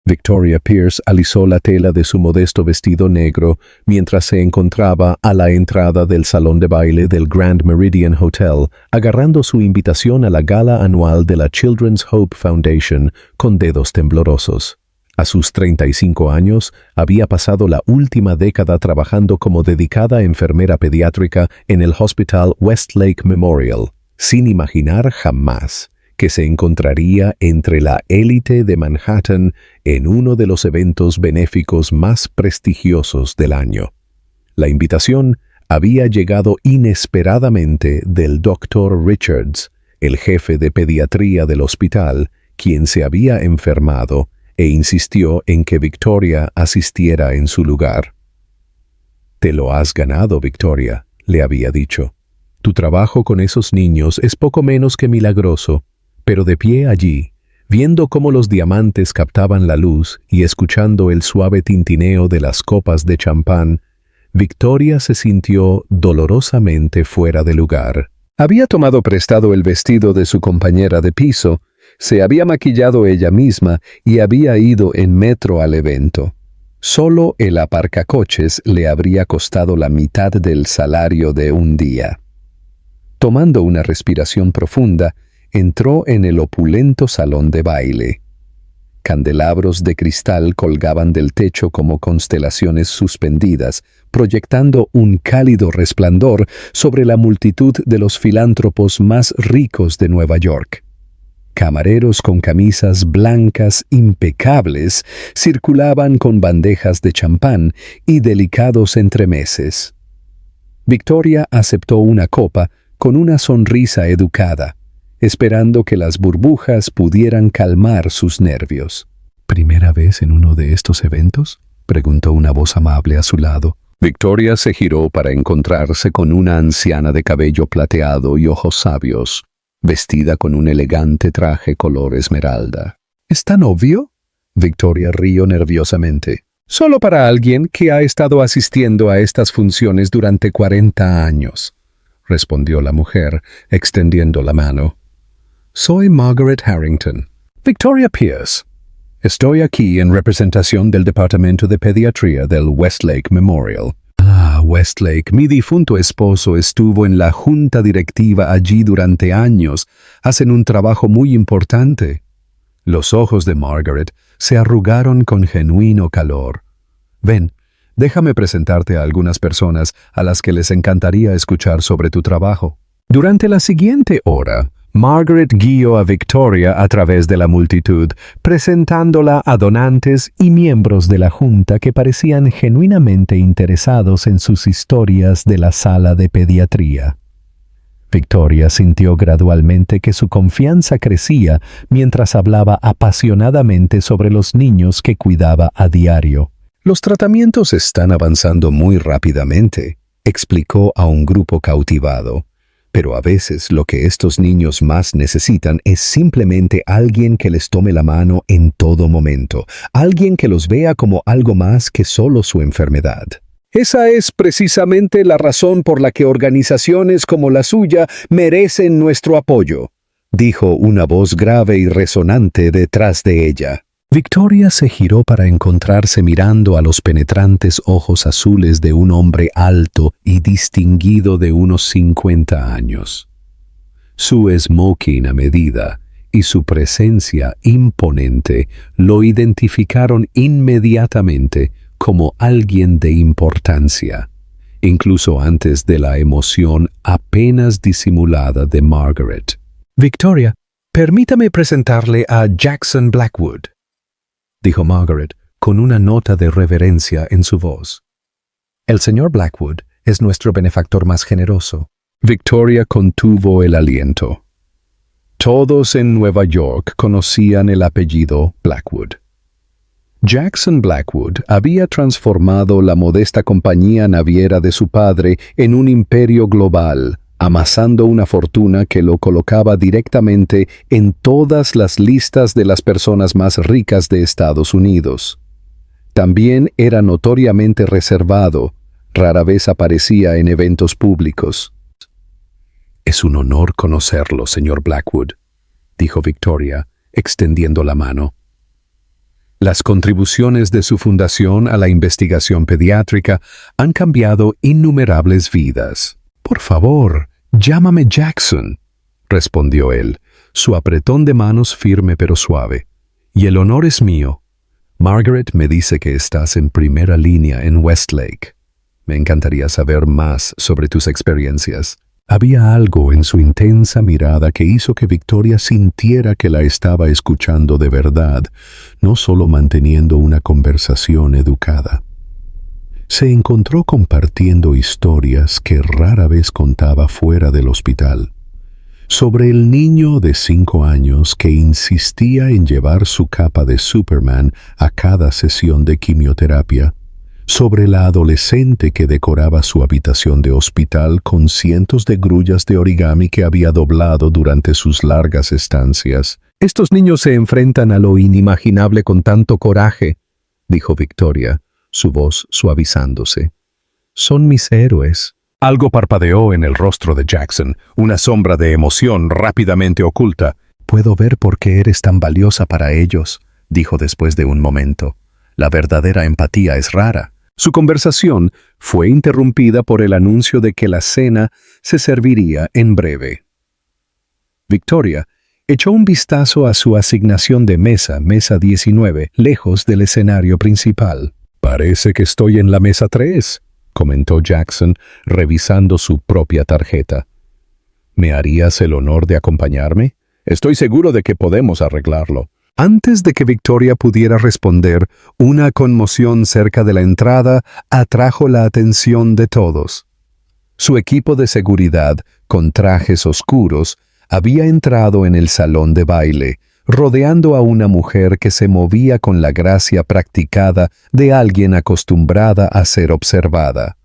Victoria Pierce alisó la tela de su modesto vestido negro mientras se encontraba a la entrada del salón de baile del Grand Meridian Hotel, agarrando su invitación a la gala anual de la Children's Hope Foundation con dedos temblorosos. A sus 35 años, había pasado la última década trabajando como dedicada enfermera pediátrica en el Hospital Westlake Memorial, sin imaginar jamás que se encontraría entre la élite de Manhattan en uno de los eventos benéficos más prestigiosos del año. La invitación había llegado inesperadamente del Dr. Richards, el jefe de pediatría del hospital, quien se había enfermado e insistió en que Victoria asistiera en su lugar. «Te lo has ganado, Victoria», le había dicho. «Tu trabajo con esos niños es poco menos que milagroso». Pero de pie allí, viendo cómo los diamantes captaban la luz y escuchando el suave tintineo de las copas de champán, Victoria se sintió dolorosamente fuera de lugar. Había tomado prestado el vestido de su compañera de piso, se había maquillado ella misma y había ido en metro al evento. Solo el aparcacoches le habría costado la mitad del salario de un día. Tomando una respiración profunda, entró en el opulento salón de baile. Candelabros de cristal colgaban del techo como constelaciones suspendidas, proyectando un cálido resplandor sobre la multitud de los filántropos más ricos de Nueva York. Camareros con camisas blancas impecables circulaban con bandejas de champán y delicados entremeses. Victoria aceptó una copa con una sonrisa educada, esperando que las burbujas pudieran calmar sus nervios. «¿Primera vez en uno de estos eventos?», preguntó una voz amable a su lado. Victoria se giró para encontrarse con una anciana de cabello plateado y ojos sabios, vestida con un elegante traje color esmeralda. «¿Es tan obvio?», Victoria rió nerviosamente. «Solo para alguien que ha estado asistiendo a estas funciones durante 40 años», respondió la mujer, extendiendo la mano. «Soy Margaret Harrington. Victoria Pierce. Estoy aquí en representación del Departamento de Pediatría del Westlake Memorial». «Ah, Westlake, mi difunto esposo estuvo en la junta directiva allí durante años. Hacen un trabajo muy importante». Los ojos de Margaret se arrugaron con genuino calor. «Ven, déjame presentarte a algunas personas a las que les encantaría escuchar sobre tu trabajo». Durante la siguiente hora, Margaret guió a Victoria a través de la multitud, presentándola a donantes y miembros de la junta que parecían genuinamente interesados en sus historias de la sala de pediatría. Victoria sintió gradualmente que su confianza crecía mientras hablaba apasionadamente sobre los niños que cuidaba a diario. «Los tratamientos están avanzando muy rápidamente», explicó a un grupo cautivado. «Pero a veces lo que estos niños más necesitan es simplemente alguien que les tome la mano en todo momento, alguien que los vea como algo más que solo su enfermedad». «Esa es precisamente la razón por la que organizaciones como la suya merecen nuestro apoyo», dijo una voz grave y resonante detrás de ella. Victoria se giró para encontrarse mirando a los penetrantes ojos azules de un hombre alto y distinguido de unos 50 años. Su smoking a medida y su presencia imponente lo identificaron inmediatamente como alguien de importancia, incluso antes de la emoción apenas disimulada de Margaret. «Victoria, permítame presentarle a Jackson Blackwood», dijo Margaret con una nota de reverencia en su voz. «El señor Blackwood es nuestro benefactor más generoso». Victoria contuvo el aliento. Todos en Nueva York conocían el apellido Blackwood. Jackson Blackwood había transformado la modesta compañía naviera de su padre en un imperio global, amasando una fortuna que lo colocaba directamente en todas las listas de las personas más ricas de Estados Unidos. También era notoriamente reservado, rara vez aparecía en eventos públicos. «Es un honor conocerlo, señor Blackwood», dijo Victoria, extendiendo la mano. Las contribuciones de su fundación a la investigación pediátrica han cambiado innumerables vidas. «Por favor, llámame Jackson», respondió él, su apretón de manos firme pero suave. «Y el honor es mío. Margaret me dice que estás en primera línea en Westlake. Me encantaría saber más sobre tus experiencias». Había algo en su intensa mirada que hizo que Victoria sintiera que la estaba escuchando de verdad, no solo manteniendo una conversación educada. Se encontró compartiendo historias que rara vez contaba fuera del hospital. Sobre el niño de 5 años que insistía en llevar su capa de Superman a cada sesión de quimioterapia, sobre la adolescente que decoraba su habitación de hospital con cientos de grullas de origami que había doblado durante sus largas estancias. «Estos niños se enfrentan a lo inimaginable con tanto coraje», dijo Victoria, su voz suavizándose. «Son mis héroes». Algo parpadeó en el rostro de Jackson, una sombra de emoción rápidamente oculta. «Puedo ver por qué eres tan valiosa para ellos», dijo después de un momento. «La verdadera empatía es rara». Su conversación fue interrumpida por el anuncio de que la cena se serviría en breve. Victoria echó un vistazo a su asignación de mesa 19, lejos del escenario principal. «Parece que estoy en la mesa 3», comentó Jackson, revisando su propia tarjeta. «¿Me harías el honor de acompañarme? Estoy seguro de que podemos arreglarlo». Antes de que Victoria pudiera responder, una conmoción cerca de la entrada atrajo la atención de todos. Su equipo de seguridad, con trajes oscuros, había entrado en el salón de baile, rodeando a una mujer que se movía con la gracia practicada de alguien acostumbrada a ser observada.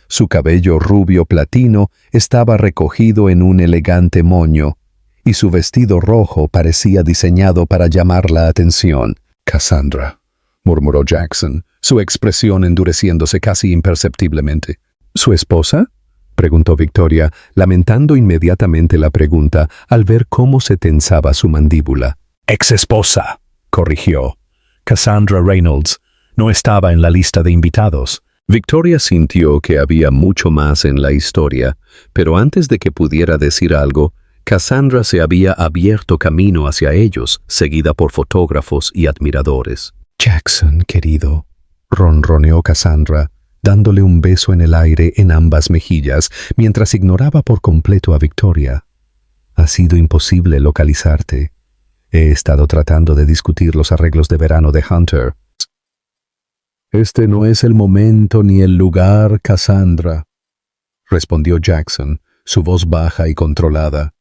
Su cabello rubio platino estaba recogido en un elegante moño, y su vestido rojo parecía diseñado para llamar la atención. «Cassandra», murmuró Jackson, su expresión endureciéndose casi imperceptiblemente. «¿Su esposa?», preguntó Victoria, lamentando inmediatamente la pregunta al ver cómo se tensaba su mandíbula. «Ex-esposa», corrigió. «Cassandra Reynolds no estaba en la lista de invitados». Victoria sintió que había mucho más en la historia, pero antes de que pudiera decir algo, Cassandra se había abierto camino hacia ellos, seguida por fotógrafos y admiradores. «Jackson, querido», ronroneó Cassandra, dándole un beso en el aire en ambas mejillas, mientras ignoraba por completo a Victoria. «Ha sido imposible localizarte. He estado tratando de discutir los arreglos de verano de Hunter». «Este no es el momento ni el lugar, Cassandra», respondió Jackson, su voz baja y controlada.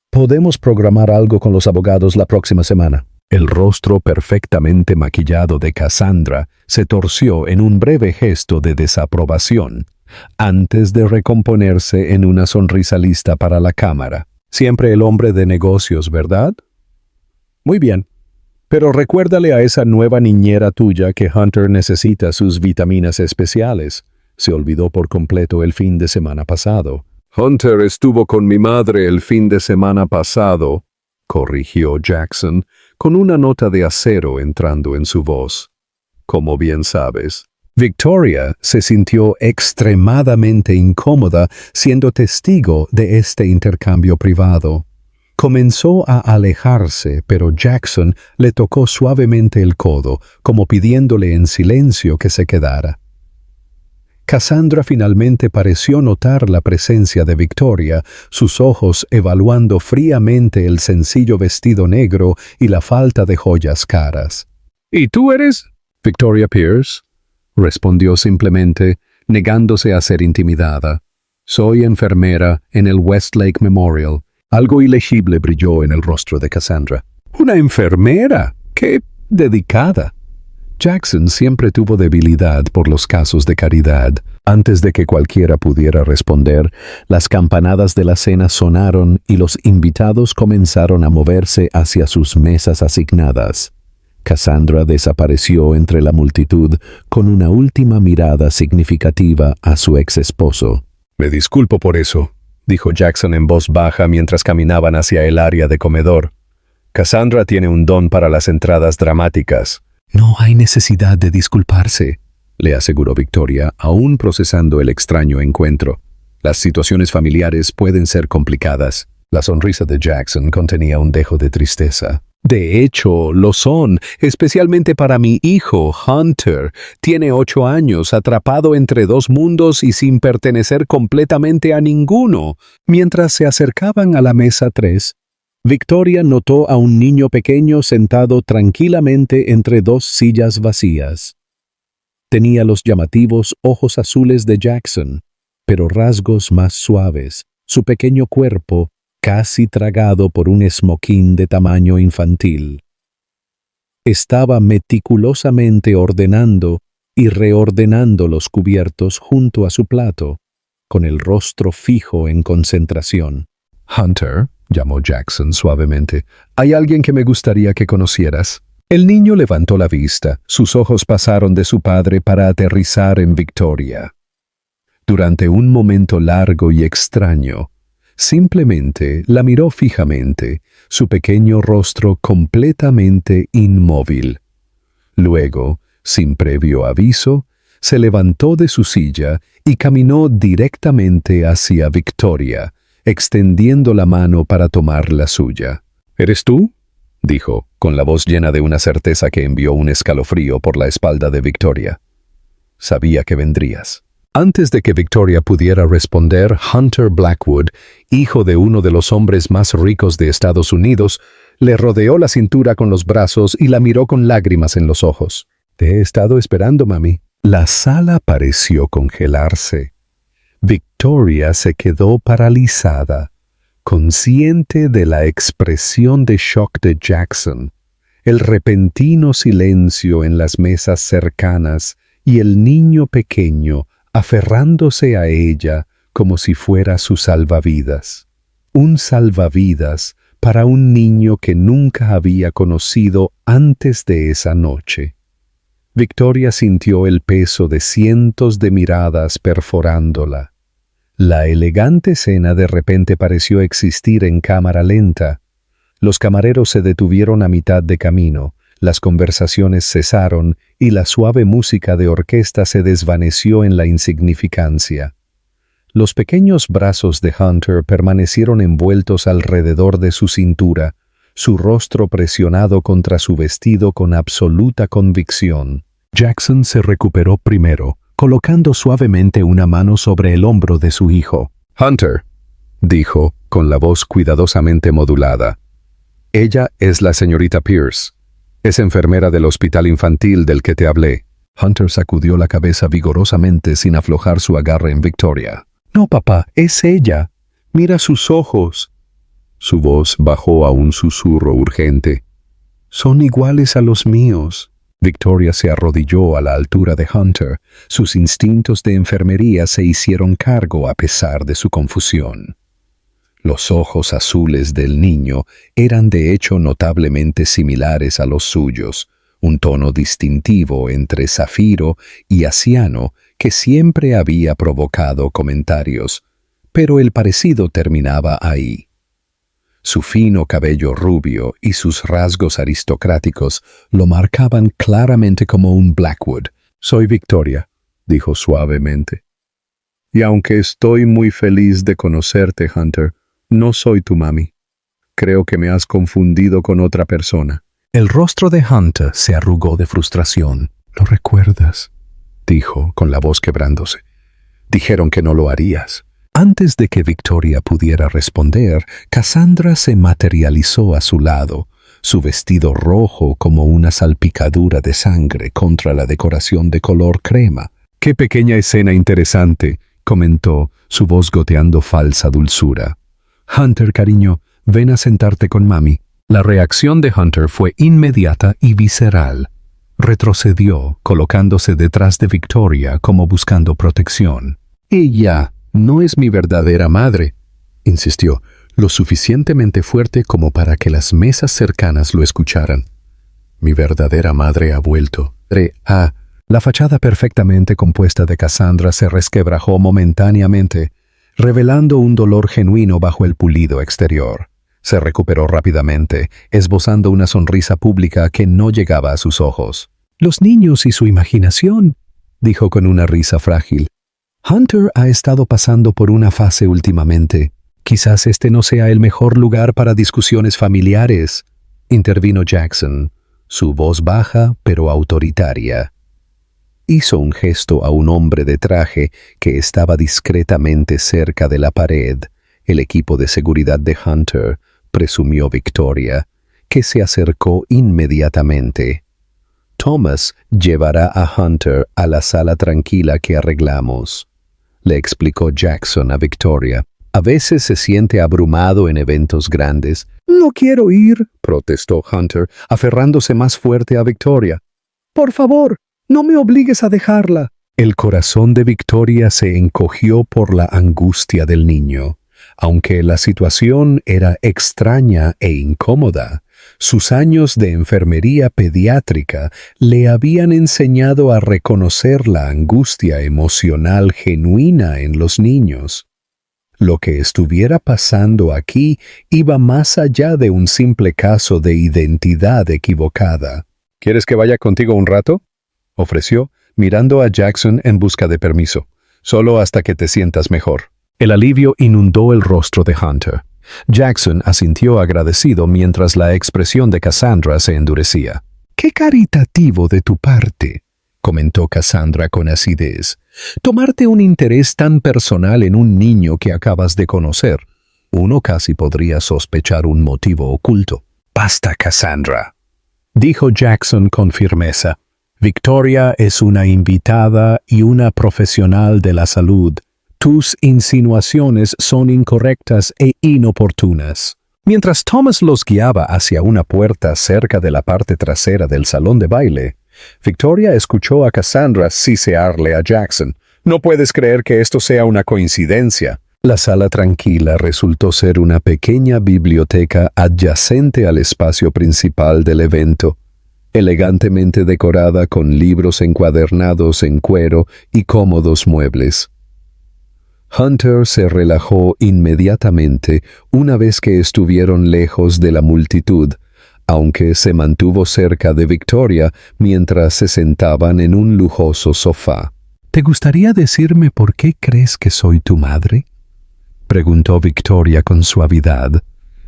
«Podemos programar algo con los abogados la próxima semana». El rostro perfectamente maquillado de Cassandra se torció en un breve gesto de desaprobación, antes de recomponerse en una sonrisa lista para la cámara. «Siempre el hombre de negocios, ¿verdad? Muy bien. Pero recuérdale a esa nueva niñera tuya que Hunter necesita sus vitaminas especiales. Se olvidó por completo el fin de semana pasado». «Hunter estuvo con mi madre el fin de semana pasado», corrigió Jackson, con una nota de acero entrando en su voz. «Como bien sabes». Victoria se sintió extremadamente incómoda siendo testigo de este intercambio privado. Comenzó a alejarse, pero Jackson le tocó suavemente el codo, como pidiéndole en silencio que se quedara. Cassandra finalmente pareció notar la presencia de Victoria, sus ojos evaluando fríamente el sencillo vestido negro y la falta de joyas caras. «¿Y tú eres?» «Victoria Pierce», respondió simplemente, negándose a ser intimidada. «Soy enfermera en el Westlake Memorial». Algo ilegible brilló en el rostro de Cassandra. «¿Una enfermera? ¡Qué dedicada!». Jackson siempre tuvo debilidad por los casos de caridad. Antes de que cualquiera pudiera responder, las campanadas de la cena sonaron y los invitados comenzaron a moverse hacia sus mesas asignadas. Cassandra desapareció entre la multitud con una última mirada significativa a su ex esposo. «Me disculpo por eso», dijo Jackson en voz baja mientras caminaban hacia el área de comedor. «Cassandra tiene un don para las entradas dramáticas. No hay necesidad de disculparse, le aseguró Victoria, aún procesando el extraño encuentro. Las situaciones familiares pueden ser complicadas. La sonrisa de Jackson contenía un dejo de tristeza. De hecho, lo son, especialmente para mi hijo, Hunter. Tiene 8 años, atrapado entre dos mundos y sin pertenecer completamente a ninguno. Mientras se acercaban a la mesa 3, Victoria notó a un niño pequeño sentado tranquilamente entre dos sillas vacías. Tenía los llamativos ojos azules de Jackson, pero rasgos más suaves. Su pequeño cuerpo casi tragado por un esmoquín de tamaño infantil. Estaba meticulosamente ordenando y reordenando los cubiertos junto a su plato, con el rostro fijo en concentración. «Hunter», llamó Jackson suavemente, «hay alguien que me gustaría que conocieras». El niño levantó la vista, sus ojos pasaron de su padre para aterrizar en Victoria. Durante un momento largo y extraño, simplemente la miró fijamente, su pequeño rostro completamente inmóvil. Luego, sin previo aviso, se levantó de su silla y caminó directamente hacia Victoria, extendiendo la mano para tomar la suya. «¿Eres tú?», dijo, con la voz llena de una certeza que envió un escalofrío por la espalda de Victoria. «Sabía que vendrías». Antes de que Victoria pudiera responder, Hunter Blackwood, hijo de uno de los hombres más ricos de Estados Unidos, le rodeó la cintura con los brazos y la miró con lágrimas en los ojos. «Te he estado esperando, mami». La sala pareció congelarse. Victoria se quedó paralizada, consciente de la expresión de shock de Jackson, el repentino silencio en las mesas cercanas y el niño pequeño aferrándose a ella como si fuera su salvavidas. Un salvavidas para un niño que nunca había conocido antes de esa noche. Victoria sintió el peso de cientos de miradas perforándola. La elegante escena de repente pareció existir en cámara lenta. Los camareros se detuvieron a mitad de camino. Las conversaciones cesaron y la suave música de orquesta se desvaneció en la insignificancia. Los pequeños brazos de Hunter permanecieron envueltos alrededor de su cintura, su rostro presionado contra su vestido con absoluta convicción. Jackson se recuperó primero, colocando suavemente una mano sobre el hombro de su hijo. «Hunter», dijo, con la voz cuidadosamente modulada. «Ella es la señorita Pierce. Es enfermera del hospital infantil del que te hablé». Hunter sacudió la cabeza vigorosamente sin aflojar su agarre en Victoria. «No, papá, es ella. Mira sus ojos». Su voz bajó a un susurro urgente. «Son iguales a los míos». Victoria se arrodilló a la altura de Hunter. Sus instintos de enfermería se hicieron cargo a pesar de su confusión. Los ojos azules del niño eran de hecho notablemente similares a los suyos, un tono distintivo entre zafiro y asiano que siempre había provocado comentarios, pero el parecido terminaba ahí. Su fino cabello rubio y sus rasgos aristocráticos lo marcaban claramente como un Blackwood. «Soy Victoria», dijo suavemente. «Y aunque estoy muy feliz de conocerte, Hunter, no soy tu mami. Creo que me has confundido con otra persona». El rostro de Hunter se arrugó de frustración. «¿Lo recuerdas?», dijo, con la voz quebrándose. «Dijeron que no lo harías». Antes de que Victoria pudiera responder, Cassandra se materializó a su lado, su vestido rojo como una salpicadura de sangre contra la decoración de color crema. «Qué pequeña escena interesante», comentó, su voz goteando falsa dulzura. «Hunter, cariño, ven a sentarte con mami». La reacción de Hunter fue inmediata y visceral. Retrocedió, colocándose detrás de Victoria como buscando protección. «Ella no es mi verdadera madre», insistió, lo suficientemente fuerte como para que las mesas cercanas lo escucharan. «Mi verdadera madre ha vuelto. La fachada perfectamente compuesta de Cassandra se resquebrajó momentáneamente, revelando un dolor genuino bajo el pulido exterior. Se recuperó rápidamente, esbozando una sonrisa pública que no llegaba a sus ojos. Los niños y su imaginación, dijo con una risa frágil. Hunter ha estado pasando por una fase últimamente. Quizás este no sea el mejor lugar para discusiones familiares, intervino Jackson, su voz baja pero autoritaria. Hizo un gesto a un hombre de traje que estaba discretamente cerca de la pared. El equipo de seguridad de Hunter, presumió Victoria, que se acercó inmediatamente. Thomas llevará a Hunter a la sala tranquila que arreglamos, le explicó Jackson a Victoria. A veces se siente abrumado en eventos grandes. No quiero ir, protestó Hunter, aferrándose más fuerte a Victoria. Por favor, no me obligues a dejarla. El corazón de Victoria se encogió por la angustia del niño. Aunque la situación era extraña e incómoda, sus años de enfermería pediátrica le habían enseñado a reconocer la angustia emocional genuina en los niños. Lo que estuviera pasando aquí iba más allá de un simple caso de identidad equivocada. ¿Quieres que vaya contigo un rato?, ofreció, mirando a Jackson en busca de permiso. Solo hasta que te sientas mejor. El alivio inundó el rostro de Hunter. Jackson asintió agradecido mientras la expresión de Cassandra se endurecía. «Qué caritativo de tu parte», comentó Cassandra con acidez. «Tomarte un interés tan personal en un niño que acabas de conocer. Uno casi podría sospechar un motivo oculto». «Basta, Cassandra», dijo Jackson con firmeza. «Victoria es una invitada y una profesional de la salud. Tus insinuaciones son incorrectas e inoportunas». Mientras Thomas los guiaba hacia una puerta cerca de la parte trasera del salón de baile, Victoria escuchó a Cassandra sisearle a Jackson. «No puedes creer que esto sea una coincidencia». La sala tranquila resultó ser una pequeña biblioteca adyacente al espacio principal del evento, elegantemente decorada con libros encuadernados en cuero y cómodos muebles. Hunter se relajó inmediatamente una vez que estuvieron lejos de la multitud, aunque se mantuvo cerca de Victoria mientras se sentaban en un lujoso sofá. «¿Te gustaría decirme por qué crees que soy tu madre?», preguntó Victoria con suavidad,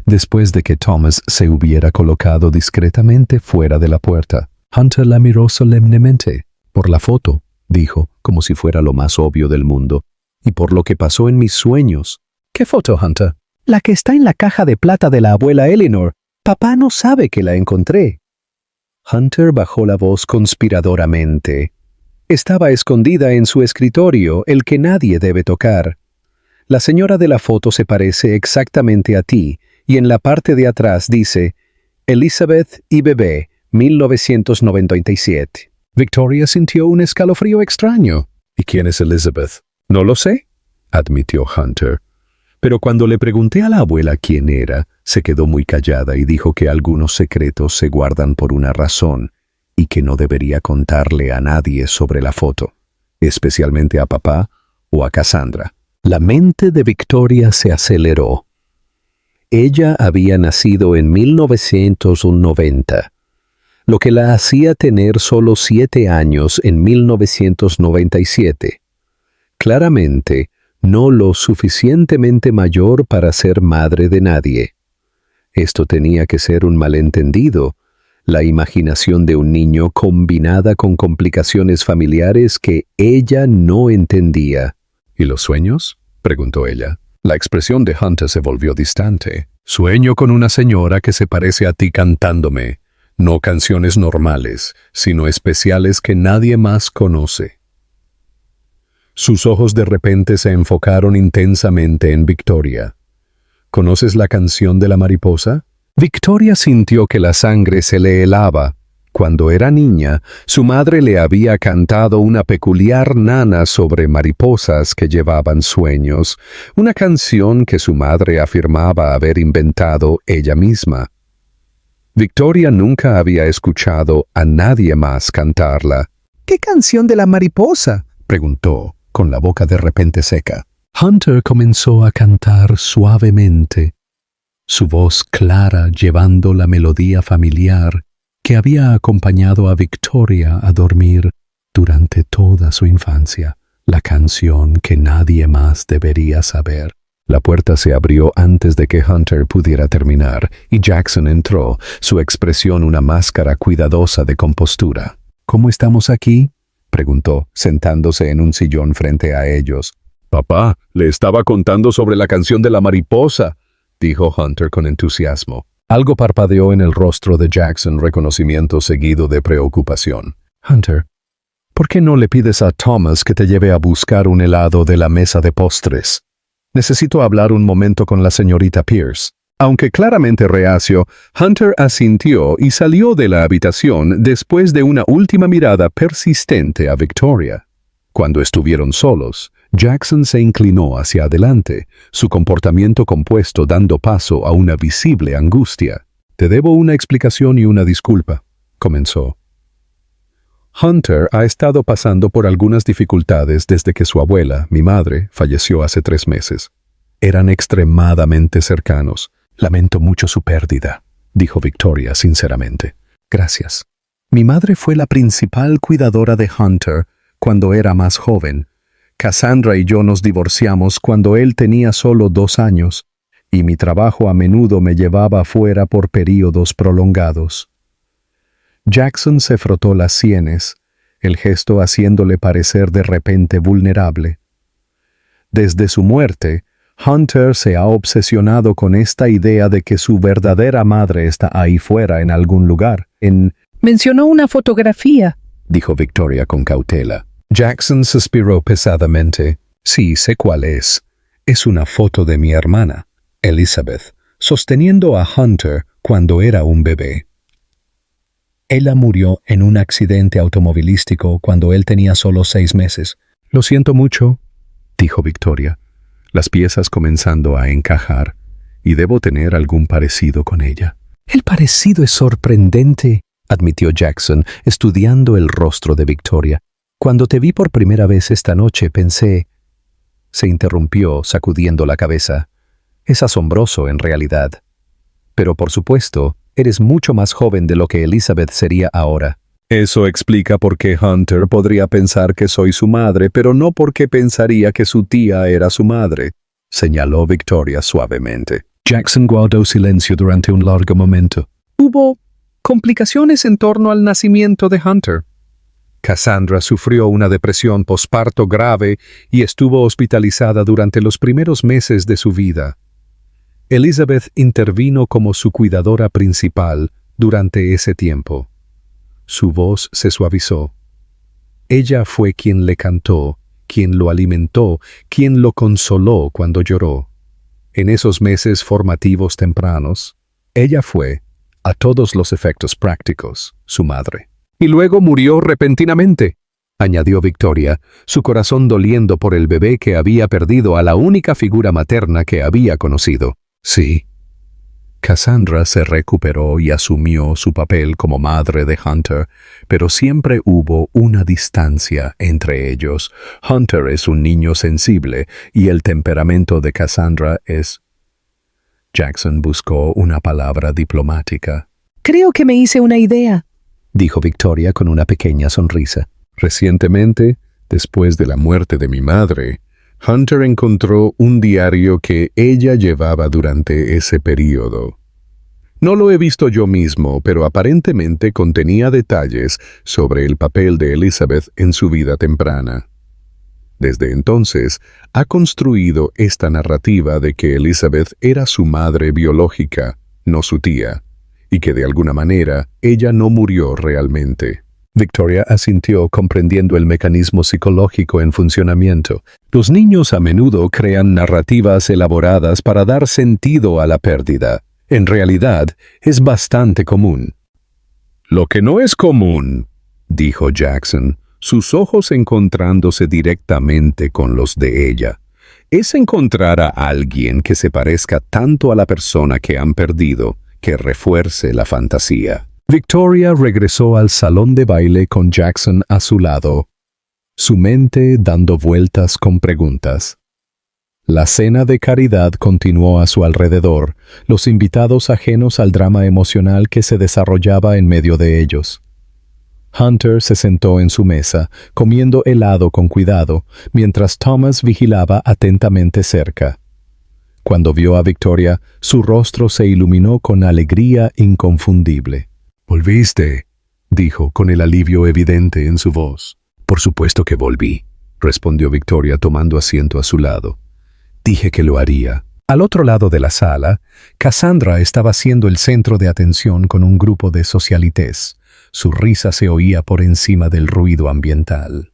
después de que Thomas se hubiera colocado discretamente fuera de la puerta. Hunter la miró solemnemente. «Por la foto», dijo, como si fuera lo más obvio del mundo, «y por lo que pasó en mis sueños». «¿Qué foto, Hunter?» «La que está en la caja de plata de la abuela Eleanor. Papá no sabe que la encontré». Hunter bajó la voz conspiradoramente. «Estaba escondida en su escritorio, el que nadie debe tocar. La señora de la foto se parece exactamente a ti, y en la parte de atrás dice, Elizabeth y bebé, 1997. Victoria sintió un escalofrío extraño. «¿Y quién es Elizabeth?» «No lo sé», admitió Hunter. Pero cuando le pregunté a la abuela quién era, se quedó muy callada y dijo que algunos secretos se guardan por una razón y que no debería contarle a nadie sobre la foto, especialmente a papá o a Cassandra. La mente de Victoria se aceleró. Ella había nacido en 1990, lo que la hacía tener solo 7 años en 1997. Claramente, no lo suficientemente mayor para ser madre de nadie. Esto tenía que ser un malentendido, la imaginación de un niño combinada con complicaciones familiares que ella no entendía. «¿Y los sueños?», preguntó ella. La expresión de Hunter se volvió distante. «Sueño con una señora que se parece a ti cantándome. No canciones normales, sino especiales que nadie más conoce». Sus ojos de repente se enfocaron intensamente en Victoria. «¿Conoces la canción de la mariposa?». Victoria sintió que la sangre se le helaba. Cuando era niña, su madre le había cantado una peculiar nana sobre mariposas que llevaban sueños, una canción que su madre afirmaba haber inventado ella misma. Victoria nunca había escuchado a nadie más cantarla. «¿Qué canción de la mariposa?», preguntó, con la boca de repente seca. Hunter comenzó a cantar suavemente, su voz clara llevando la melodía familiar que había acompañado a Victoria a dormir durante toda su infancia, la canción que nadie más debería saber. La puerta se abrió antes de que Hunter pudiera terminar, y Jackson entró, su expresión una máscara cuidadosa de compostura. ¿Cómo estamos aquí?, preguntó, sentándose en un sillón frente a ellos. Papá, le estaba contando sobre la canción de la mariposa, dijo Hunter con entusiasmo. Algo parpadeó en el rostro de Jackson, reconocimiento seguido de preocupación. Hunter, ¿por qué no le pides a Thomas que te lleve a buscar un helado de la mesa de postres? Necesito hablar un momento con la señorita Pierce. Aunque claramente reacio, Hunter asintió y salió de la habitación después de una última mirada persistente a Victoria. Cuando estuvieron solos, Jackson se inclinó hacia adelante, su comportamiento compuesto dando paso a una visible angustia. «Te debo una explicación y una disculpa», comenzó. Hunter ha estado pasando por algunas dificultades desde que su abuela, mi madre, falleció hace 3 meses. Eran extremadamente cercanos. Lamento mucho su pérdida, dijo Victoria sinceramente. Gracias. Mi madre fue la principal cuidadora de Hunter cuando era más joven. Cassandra y yo nos divorciamos cuando él tenía solo 2 años, y mi trabajo a menudo me llevaba afuera por períodos prolongados. Jackson se frotó las sienes, el gesto haciéndole parecer de repente vulnerable. Desde su muerte, Hunter se ha obsesionado con esta idea de que su verdadera madre está ahí fuera en algún lugar. Mencionó una fotografía, dijo Victoria con cautela. Jackson suspiró pesadamente. Sí, sé cuál es. Es una foto de mi hermana, Elizabeth, sosteniendo a Hunter cuando era un bebé. Ella murió en un accidente automovilístico cuando él tenía solo 6 meses. Lo siento mucho, dijo Victoria, las piezas comenzando a encajar, y debo tener algún parecido con ella. El parecido es sorprendente, admitió Jackson, estudiando el rostro de Victoria. Cuando te vi por primera vez esta noche pensé... Se interrumpió, sacudiendo la cabeza. Es asombroso en realidad. Pero por supuesto, eres mucho más joven de lo que Elizabeth sería ahora. Eso explica por qué Hunter podría pensar que soy su madre, pero no porque pensaría que su tía era su madre, señaló Victoria suavemente. Jackson guardó silencio durante un largo momento. Hubo complicaciones en torno al nacimiento de Hunter. Cassandra sufrió una depresión posparto grave y estuvo hospitalizada durante los primeros meses de su vida. Elizabeth intervino como su cuidadora principal durante ese tiempo. Su voz se suavizó. Ella fue quien le cantó, quien lo alimentó, quien lo consoló cuando lloró. En esos meses formativos tempranos, ella fue, a todos los efectos prácticos, su madre. Y luego murió repentinamente, añadió Victoria, su corazón doliendo por el bebé que había perdido a la única figura materna que había conocido. Sí. Cassandra se recuperó y asumió su papel como madre de Hunter, pero siempre hubo una distancia entre ellos. Hunter es un niño sensible y el temperamento de Cassandra es... Jackson buscó una palabra diplomática. Creo que me hice una idea, dijo Victoria con una pequeña sonrisa. Recientemente, después de la muerte de mi madre, Hunter encontró un diario que ella llevaba durante ese período. No lo he visto yo mismo, pero aparentemente contenía detalles sobre el papel de Elizabeth en su vida temprana. Desde entonces, ha construido esta narrativa de que Elizabeth era su madre biológica, no su tía, y que de alguna manera ella no murió realmente. Victoria asintió comprendiendo el mecanismo psicológico en funcionamiento. Los niños a menudo crean narrativas elaboradas para dar sentido a la pérdida. En realidad, es bastante común. Lo que no es común, dijo Jackson, sus ojos encontrándose directamente con los de ella, es encontrar a alguien que se parezca tanto a la persona que han perdido, que refuerce la fantasía. Victoria regresó al salón de baile con Jackson a su lado, su mente dando vueltas con preguntas. La cena de caridad continuó a su alrededor, los invitados ajenos al drama emocional que se desarrollaba en medio de ellos. Hunter se sentó en su mesa, comiendo helado con cuidado, mientras Thomas vigilaba atentamente cerca. Cuando vio a Victoria, su rostro se iluminó con alegría inconfundible. «¿Volviste?», dijo con el alivio evidente en su voz. «Por supuesto que volví», respondió Victoria tomando asiento a su lado. «Dije que lo haría». Al otro lado de la sala, Cassandra estaba siendo el centro de atención con un grupo de socialites. Su risa se oía por encima del ruido ambiental.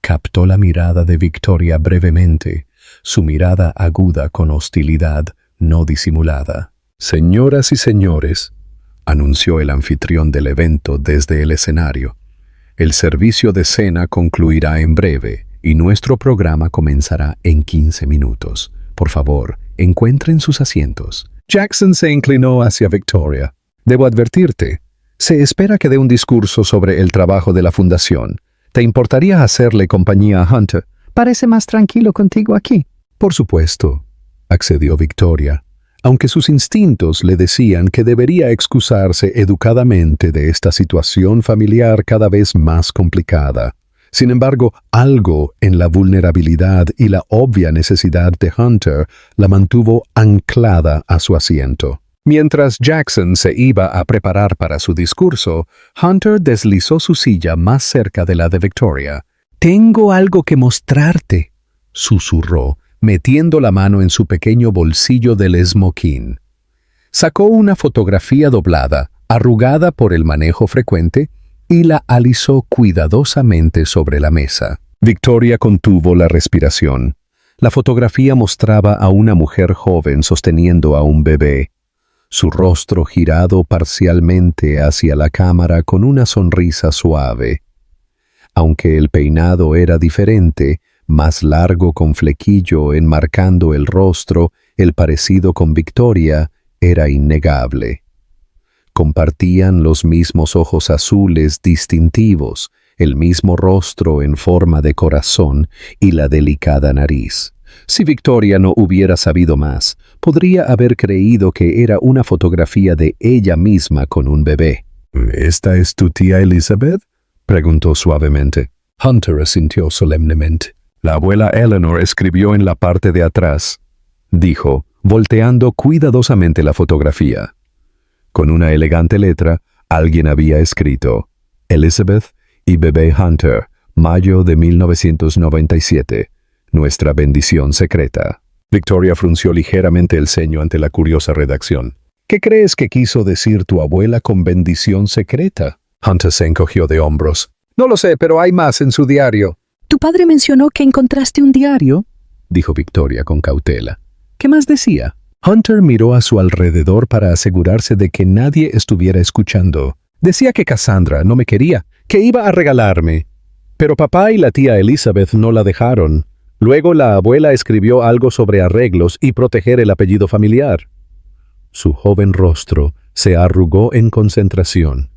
Captó la mirada de Victoria brevemente, su mirada aguda con hostilidad no disimulada. «Señoras y señores», anunció el anfitrión del evento desde el escenario, «el servicio de cena concluirá en breve y nuestro programa comenzará en 15 minutos. Por favor, encuentren sus asientos». Jackson se inclinó hacia Victoria. «Debo advertirte, se espera que dé un discurso sobre el trabajo de la fundación. ¿Te importaría hacerle compañía a Hunter? Parece más tranquilo contigo aquí». «Por supuesto», accedió Victoria, aunque sus instintos le decían que debería excusarse educadamente de esta situación familiar cada vez más complicada. Sin embargo, algo en la vulnerabilidad y la obvia necesidad de Hunter la mantuvo anclada a su asiento. Mientras Jackson se iba a preparar para su discurso, Hunter deslizó su silla más cerca de la de Victoria. «Tengo algo que mostrarte», susurró, metiendo la mano en su pequeño bolsillo del smoking. Sacó una fotografía doblada, arrugada por el manejo frecuente, y la alisó cuidadosamente sobre la mesa. Victoria contuvo la respiración. La fotografía mostraba a una mujer joven sosteniendo a un bebé, su rostro girado parcialmente hacia la cámara con una sonrisa suave. Aunque el peinado era diferente, más largo con flequillo enmarcando el rostro, el parecido con Victoria era innegable. Compartían los mismos ojos azules distintivos, el mismo rostro en forma de corazón y la delicada nariz. Si Victoria no hubiera sabido más, podría haber creído que era una fotografía de ella misma con un bebé. «¿Esta es tu tía Elizabeth?», preguntó suavemente. Hunter asintió solemnemente. «La abuela Eleanor escribió en la parte de atrás», dijo, volteando cuidadosamente la fotografía. Con una elegante letra, alguien había escrito: «Elizabeth y bebé Hunter, mayo de 1997. Nuestra bendición secreta». Victoria frunció ligeramente el ceño ante la curiosa redacción. «¿Qué crees que quiso decir tu abuela con bendición secreta?». Hunter se encogió de hombros. «No lo sé, pero hay más en su diario». ¿Tu padre mencionó que encontraste un diario?», dijo Victoria con cautela. «¿Qué más decía?». Hunter miró a su alrededor para asegurarse de que nadie estuviera escuchando. «Decía que Cassandra no me quería, que iba a regalarme. Pero papá y la tía Elizabeth no la dejaron. Luego la abuela escribió algo sobre arreglos y proteger el apellido familiar». Su joven rostro se arrugó en concentración.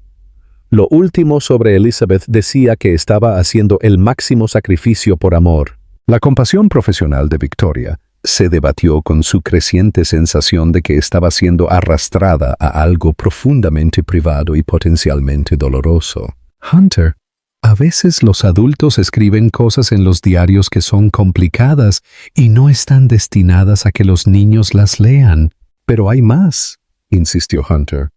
Lo último sobre Elizabeth decía que estaba haciendo el máximo sacrificio por amor. La compasión profesional de Victoria se debatió con su creciente sensación de que estaba siendo arrastrada a algo profundamente privado y potencialmente doloroso. «Hunter, a veces los adultos escriben cosas en los diarios que son complicadas y no están destinadas a que los niños las lean. Pero hay más», insistió Hunter.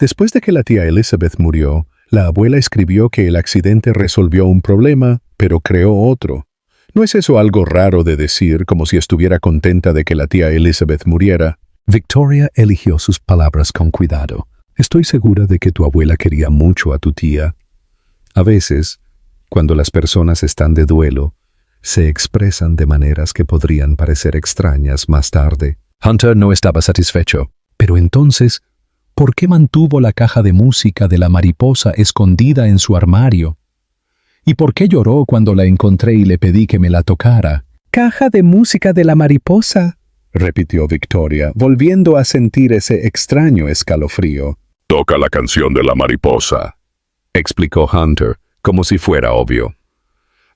«Después de que la tía Elizabeth murió, la abuela escribió que el accidente resolvió un problema, pero creó otro. ¿No es eso algo raro de decir, como si estuviera contenta de que la tía Elizabeth muriera?» Victoria eligió sus palabras con cuidado. «Estoy segura de que tu abuela quería mucho a tu tía. A veces, cuando las personas están de duelo, se expresan de maneras que podrían parecer extrañas más tarde». Hunter no estaba satisfecho. «Pero entonces, ¿por qué mantuvo la caja de música de la mariposa escondida en su armario? ¿Y por qué lloró cuando la encontré y le pedí que me la tocara?» «¿Caja de música de la mariposa?», repitió Victoria, volviendo a sentir ese extraño escalofrío. «Toca la canción de la mariposa», explicó Hunter, como si fuera obvio.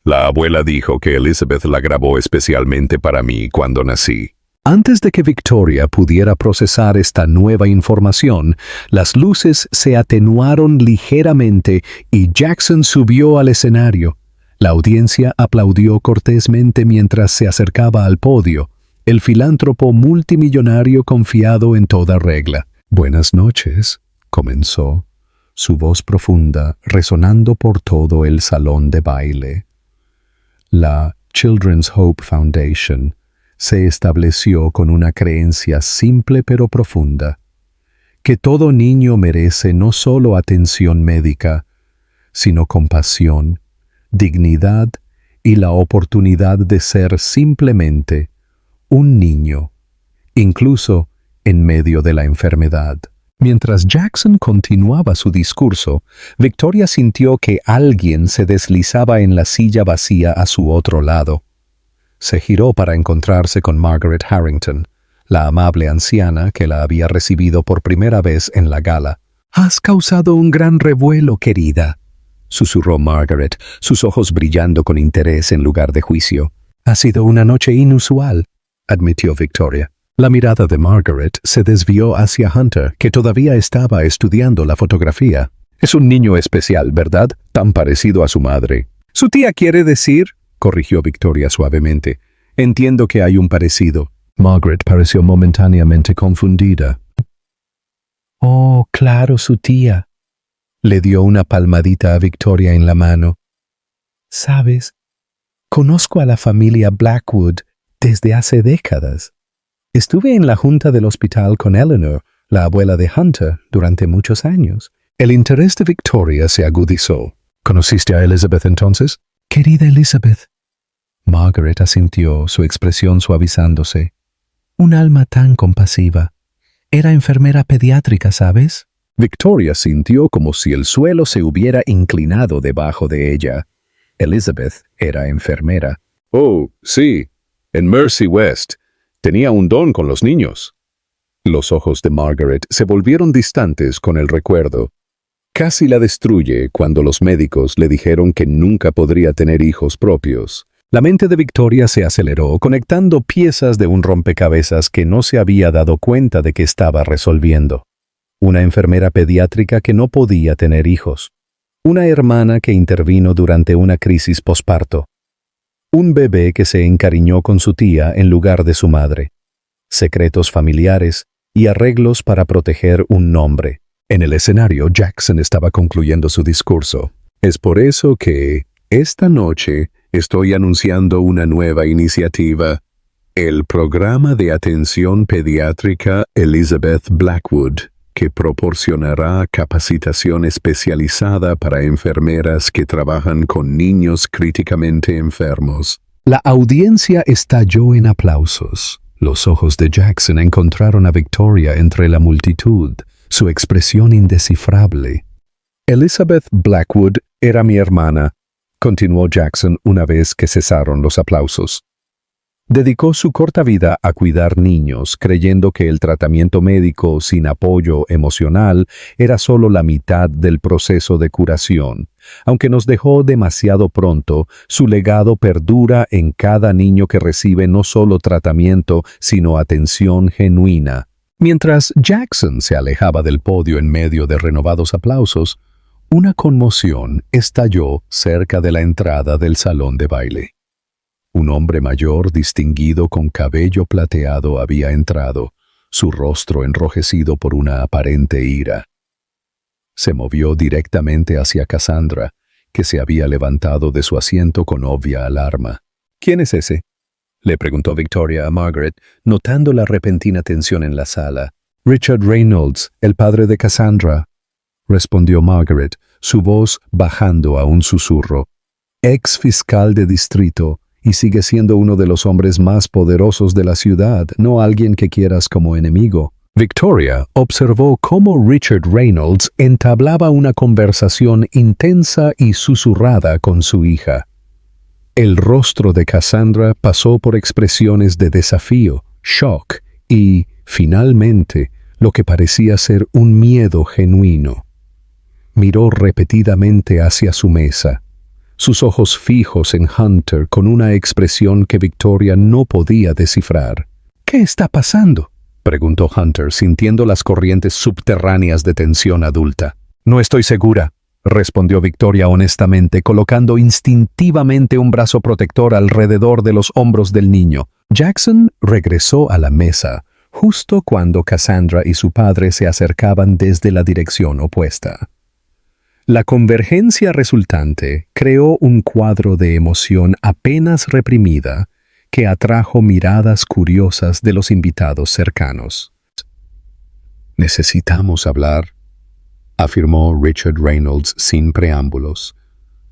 La abuela dijo que Elizabeth la grabó especialmente para mí cuando nací. Antes de que Victoria pudiera procesar esta nueva información, las luces se atenuaron ligeramente y Jackson subió al escenario. La audiencia aplaudió cortésmente mientras se acercaba al podio, el filántropo multimillonario confiado en toda regla. «Buenas noches», comenzó, su voz profunda resonando por todo el salón de baile. La Children's Hope Foundation se estableció con una creencia simple pero profunda, que todo niño merece no solo atención médica, sino compasión, dignidad y la oportunidad de ser simplemente un niño, incluso en medio de la enfermedad. Mientras Jackson continuaba su discurso, Victoria sintió que alguien se deslizaba en la silla vacía a su otro lado. Se giró para encontrarse con Margaret Harrington, la amable anciana que la había recibido por primera vez en la gala. «Has causado un gran revuelo, querida», susurró Margaret, sus ojos brillando con interés en lugar de juicio. «Ha sido una noche inusual», admitió Victoria. La mirada de Margaret se desvió hacia Hunter, que todavía estaba estudiando la fotografía. «Es un niño especial, ¿verdad? Tan parecido a su madre». «Su tía quiere decir», corrigió Victoria suavemente. «Entiendo que hay un parecido». Margaret pareció momentáneamente confundida. «Oh, claro, su tía». Le dio una palmadita a Victoria en la mano. «¿Sabes? Conozco a la familia Blackwood desde hace décadas. Estuve en la junta del hospital con Eleanor, la abuela de Hunter, durante muchos años». El interés de Victoria se agudizó. «¿Conociste a Elizabeth entonces?» «Querida Elizabeth». Margaret asintió, su expresión suavizándose. «Un alma tan compasiva. Era enfermera pediátrica, ¿sabes?» Victoria sintió como si el suelo se hubiera inclinado debajo de ella. Elizabeth era enfermera. Oh, sí, en Mercy West. Tenía un don con los niños». Los ojos de Margaret se volvieron distantes con el recuerdo. Casi la destruye cuando los médicos le dijeron que nunca podría tener hijos propios. La mente de Victoria se aceleró, conectando piezas de un rompecabezas que no se había dado cuenta de que estaba resolviendo. Una enfermera pediátrica que no podía tener hijos. Una hermana que intervino durante una crisis posparto. Un bebé que se encariñó con su tía en lugar de su madre. Secretos familiares y arreglos para proteger un nombre. En el escenario, Jackson estaba concluyendo su discurso. «Es por eso que, esta noche, estoy anunciando una nueva iniciativa. El programa de atención pediátrica Elizabeth Blackwood, que proporcionará capacitación especializada para enfermeras que trabajan con niños críticamente enfermos». La audiencia estalló en aplausos. Los ojos de Jackson encontraron a Victoria entre la multitud, su expresión indescifrable. «Elizabeth Blackwood era mi hermana», continuó Jackson una vez que cesaron los aplausos. Dedicó su corta vida a cuidar niños, creyendo que el tratamiento médico sin apoyo emocional era solo la mitad del proceso de curación. Aunque nos dejó demasiado pronto, su legado perdura en cada niño que recibe no solo tratamiento, sino atención genuina. Mientras Jackson se alejaba del podio en medio de renovados aplausos, una conmoción estalló cerca de la entrada del salón de baile. Un hombre mayor distinguido con cabello plateado había entrado, su rostro enrojecido por una aparente ira. Se movió directamente hacia Cassandra, que se había levantado de su asiento con obvia alarma. «¿Quién es ese?», le preguntó Victoria a Margaret, notando la repentina tensión en la sala. «Richard Reynolds, el padre de Cassandra», respondió Margaret, su voz bajando a un susurro. «Ex fiscal de distrito, y sigue siendo uno de los hombres más poderosos de la ciudad, no alguien que quieras como enemigo». Victoria observó cómo Richard Reynolds entablaba una conversación intensa y susurrada con su hija. El rostro de Cassandra pasó por expresiones de desafío, shock y, finalmente, lo que parecía ser un miedo genuino. Miró repetidamente hacia su mesa. sus ojos fijos en Hunter con una expresión que Victoria no podía descifrar. «¿Qué está pasando?», preguntó Hunter, sintiendo las corrientes subterráneas de tensión adulta. «No estoy segura», respondió Victoria honestamente, colocando instintivamente un brazo protector alrededor de los hombros del niño. Jackson regresó a la mesa, justo cuando Cassandra y su padre se acercaban desde la dirección opuesta. La convergencia resultante creó un cuadro de emoción apenas reprimida que atrajo miradas curiosas de los invitados cercanos. «Necesitamos hablar», afirmó Richard Reynolds sin preámbulos,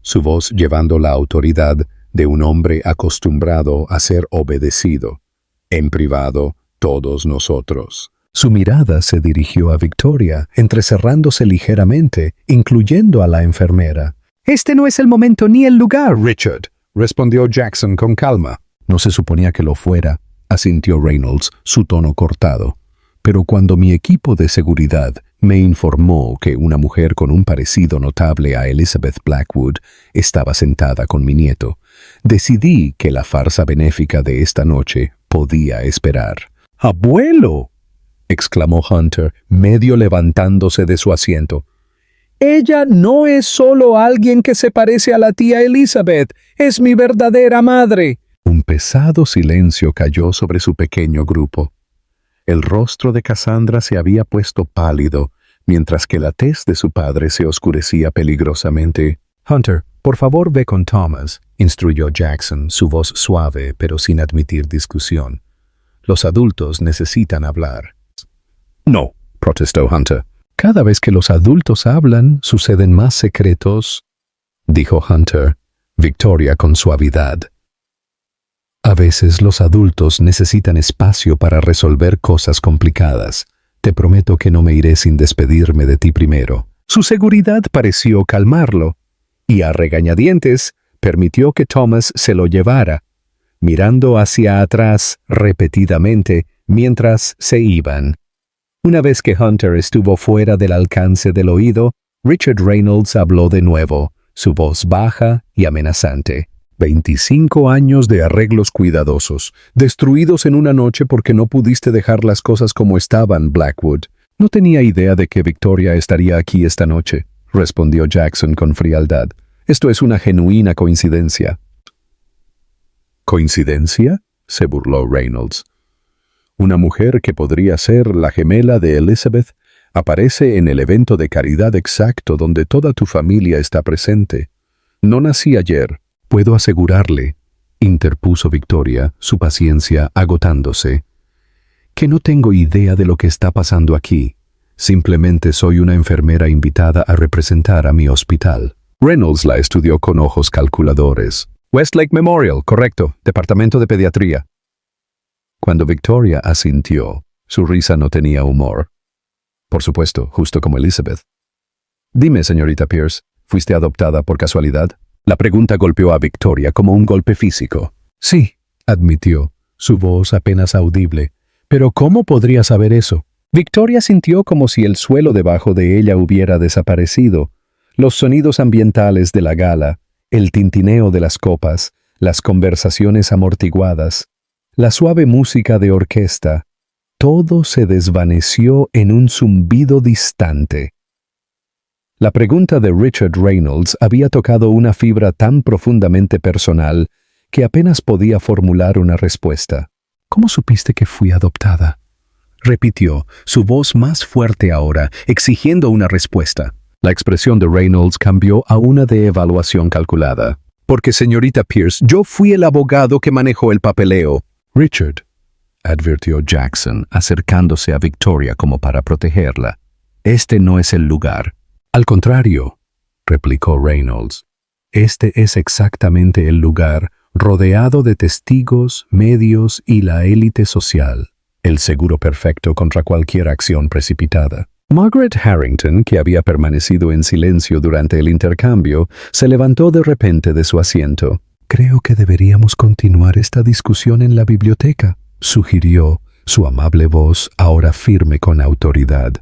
su voz llevando la autoridad de un hombre acostumbrado a ser obedecido. «En privado, todos nosotros». Su mirada se dirigió a Victoria, entrecerrándose ligeramente, incluyendo a la enfermera. «Este no es el momento ni el lugar, Richard», respondió Jackson con calma. «No se suponía que lo fuera», asintió Reynolds, su tono cortado. «Pero cuando mi equipo de seguridad me informó que una mujer con un parecido notable a Elizabeth Blackwood estaba sentada con mi nieto, decidí que la farsa benéfica de esta noche podía esperar». «¡Abuelo!», exclamó Hunter, medio levantándose de su asiento. «Ella no es solo alguien que se parece a la tía Elizabeth, es mi verdadera madre». Un pesado silencio cayó sobre su pequeño grupo. El rostro de Cassandra se había puesto pálido, mientras que la tez de su padre se oscurecía peligrosamente. «Hunter, por favor ve con Thomas», instruyó Jackson, su voz suave pero sin admitir discusión. «Los adultos necesitan hablar». «No», protestó Hunter. «Cada vez que los adultos hablan, suceden más secretos», dijo Hunter, Victoria con suavidad. «A veces los adultos necesitan espacio para resolver cosas complicadas. Te prometo que no me iré sin despedirme de ti primero». Su seguridad pareció calmarlo, y a regañadientes permitió que Thomas se lo llevara, mirando hacia atrás repetidamente mientras se iban. Una vez que Hunter estuvo fuera del alcance del oído, Richard Reynolds habló de nuevo, su voz baja y amenazante. 25 años de arreglos cuidadosos, destruidos en una noche porque no pudiste dejar las cosas como estaban, Blackwood. «No tenía idea de que Victoria estaría aquí esta noche», respondió Jackson con frialdad. «Esto es una genuina coincidencia». «¿Coincidencia?», se burló Reynolds. «Una mujer que podría ser la gemela de Elizabeth aparece en el evento de caridad exacto donde toda tu familia está presente. No nací ayer». «Puedo asegurarle», interpuso Victoria, su paciencia agotándose, «que no tengo idea de lo que está pasando aquí. Simplemente soy una enfermera invitada a representar a mi hospital». Reynolds la estudió con ojos calculadores. «Westlake Memorial, correcto, departamento de pediatría». Cuando Victoria asintió, su risa no tenía humor. «Por supuesto, justo como Elizabeth». «Dime, señorita Pierce, ¿fuiste adoptada por casualidad?». La pregunta golpeó a Victoria como un golpe físico. «Sí», admitió, su voz apenas audible. «Pero ¿cómo podría saber eso?». Victoria sintió como si el suelo debajo de ella hubiera desaparecido. Los sonidos ambientales de la gala, el tintineo de las copas, las conversaciones amortiguadas, la suave música de orquesta, todo se desvaneció en un zumbido distante. La pregunta de Richard Reynolds había tocado una fibra tan profundamente personal que apenas podía formular una respuesta. «¿Cómo supiste que fui adoptada?», repitió, su voz más fuerte ahora, exigiendo una respuesta. La expresión de Reynolds cambió a una de evaluación calculada. «Porque, señorita Pierce, yo fui el abogado que manejó el papeleo». «Richard», advirtió Jackson, acercándose a Victoria como para protegerla, «este no es el lugar». «Al contrario», replicó Reynolds, «este es exactamente el lugar, rodeado de testigos, medios y la élite social, el seguro perfecto contra cualquier acción precipitada». Margaret Harrington, que había permanecido en silencio durante el intercambio, se levantó de repente de su asiento. «Creo que deberíamos continuar esta discusión en la biblioteca», sugirió, su amable voz ahora firme con autoridad.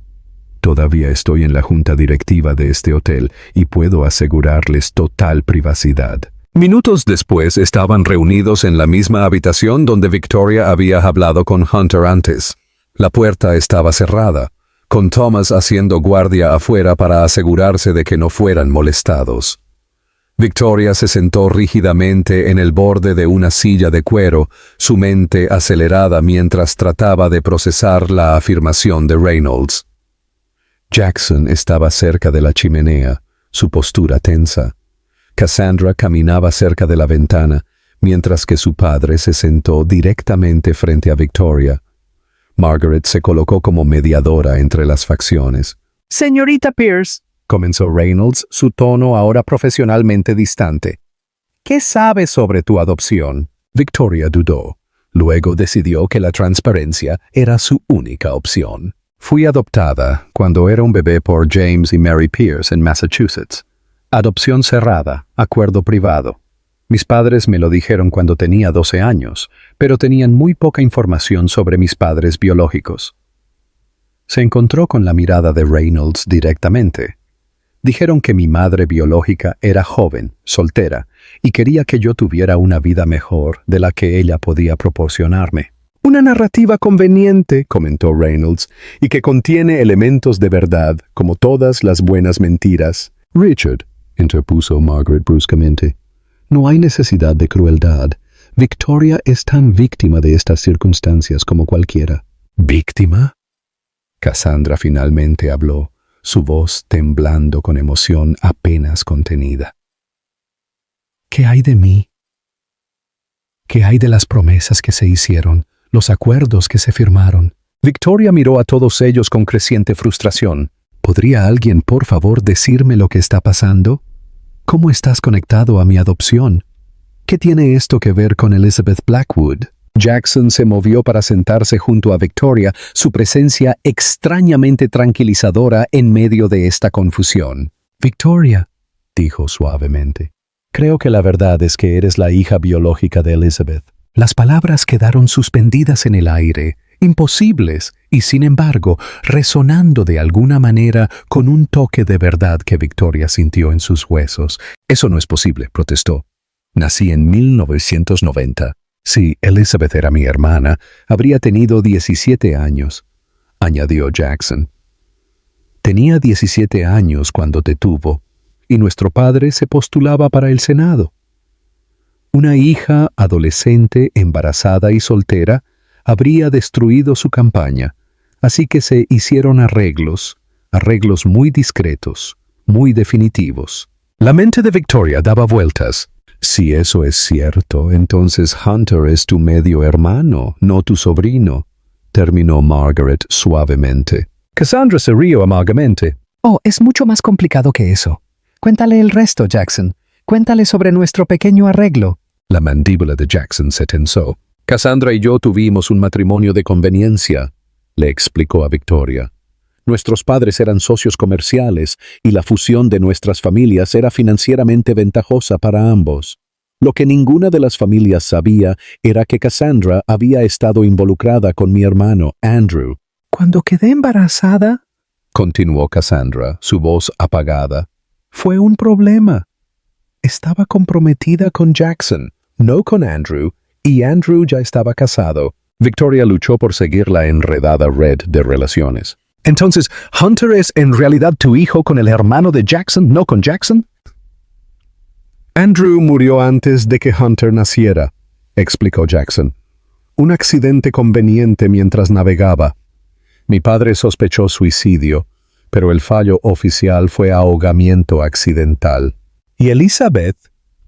Todavía estoy en la junta directiva de este hotel y puedo asegurarles total privacidad. Minutos después estaban reunidos en la misma habitación donde Victoria había hablado con Hunter antes. La puerta estaba cerrada, con Thomas haciendo guardia afuera para asegurarse de que no fueran molestados. Victoria se sentó rígidamente en el borde de una silla de cuero, su mente acelerada mientras trataba de procesar la afirmación de Reynolds. Jackson estaba cerca de la chimenea, su postura tensa. Cassandra caminaba cerca de la ventana, mientras que su padre se sentó directamente frente a Victoria. Margaret se colocó como mediadora entre las facciones. Señorita Pierce, Comenzó Reynolds, su tono ahora profesionalmente distante. ¿Qué sabes sobre tu adopción? Victoria dudó. Luego decidió que la transparencia era su única opción. Fui adoptada cuando era un bebé por James y Mary Pierce en Massachusetts. Adopción cerrada, acuerdo privado. Mis padres me lo dijeron cuando tenía 12 años, pero tenían muy poca información sobre mis padres biológicos. Se encontró con la mirada de Reynolds directamente. Dijeron que mi madre biológica era joven, soltera, y quería que yo tuviera una vida mejor de la que ella podía proporcionarme. Una narrativa conveniente, comentó Reynolds, y que contiene elementos de verdad, como todas las buenas mentiras. Richard, interpuso Margaret bruscamente, no hay necesidad de crueldad. Victoria es tan víctima de estas circunstancias como cualquiera. ¿Víctima? Cassandra finalmente habló, su voz temblando con emoción apenas contenida. ¿Qué hay de mí? ¿Qué hay de las promesas que se hicieron, los acuerdos que se firmaron? Victoria miró a todos ellos con creciente frustración. ¿Podría alguien, por favor, decirme lo que está pasando? ¿Cómo estás conectado a mi adopción? ¿Qué tiene esto que ver con Elizabeth Blackwood? Jackson se movió para sentarse junto a Victoria, su presencia extrañamente tranquilizadora en medio de esta confusión. Victoria, dijo suavemente, creo que la verdad es que eres la hija biológica de Elizabeth. Las palabras quedaron suspendidas en el aire, imposibles, y sin embargo, resonando de alguna manera con un toque de verdad que Victoria sintió en sus huesos. Eso no es posible, protestó. Nací en 1990. Si Elizabeth era mi hermana, habría tenido 17 años, añadió Jackson. Tenía 17 años cuando te tuvo, y nuestro padre se postulaba para el Senado. Una hija adolescente, embarazada y soltera, habría destruido su campaña, así que se hicieron arreglos muy discretos, muy definitivos. La mente de Victoria daba vueltas. Si eso es cierto, entonces Hunter es tu medio hermano, no tu sobrino, terminó Margaret suavemente. Cassandra se rió amargamente. Oh, es mucho más complicado que eso. Cuéntale el resto, Jackson. Cuéntale sobre nuestro pequeño arreglo. La mandíbula de Jackson se tensó. Cassandra y yo tuvimos un matrimonio de conveniencia, le explicó a Victoria. Nuestros padres eran socios comerciales y la fusión de nuestras familias era financieramente ventajosa para ambos. Lo que ninguna de las familias sabía era que Cassandra había estado involucrada con mi hermano, Andrew. Cuando quedé embarazada, continuó Cassandra, su voz apagada, fue un problema. estaba comprometida con Jackson, no con Andrew, y Andrew ya estaba casado. Victoria luchó por seguir la enredada red de relaciones. Entonces, ¿Hunter es en realidad tu hijo con el hermano de Jackson, no con Jackson? Andrew murió antes de que Hunter naciera, explicó Jackson. Un accidente conveniente mientras navegaba. Mi padre sospechó suicidio, pero el fallo oficial fue ahogamiento accidental. ¿Y Elizabeth?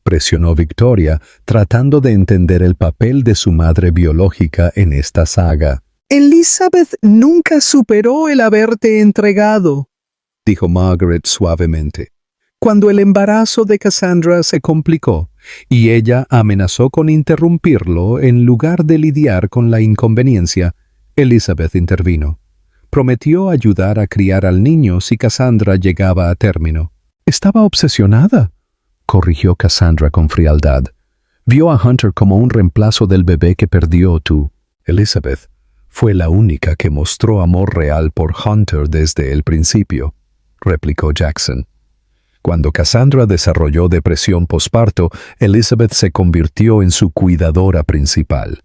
Presionó Victoria, tratando de entender el papel de su madre biológica en esta saga. Elizabeth nunca superó el haberte entregado, dijo Margaret suavemente. Cuando el embarazo de Cassandra se complicó, y ella amenazó con interrumpirlo en lugar de lidiar con la inconveniencia, Elizabeth intervino. Prometió ayudar a criar al niño si Cassandra llegaba a término. Estaba obsesionada, corrigió Cassandra con frialdad. Vio a Hunter como un reemplazo del bebé que perdió tú. Elizabeth, Fue la única que mostró amor real por Hunter desde el principio, replicó Jackson. Cuando Cassandra desarrolló depresión posparto, Elizabeth se convirtió en su cuidadora principal.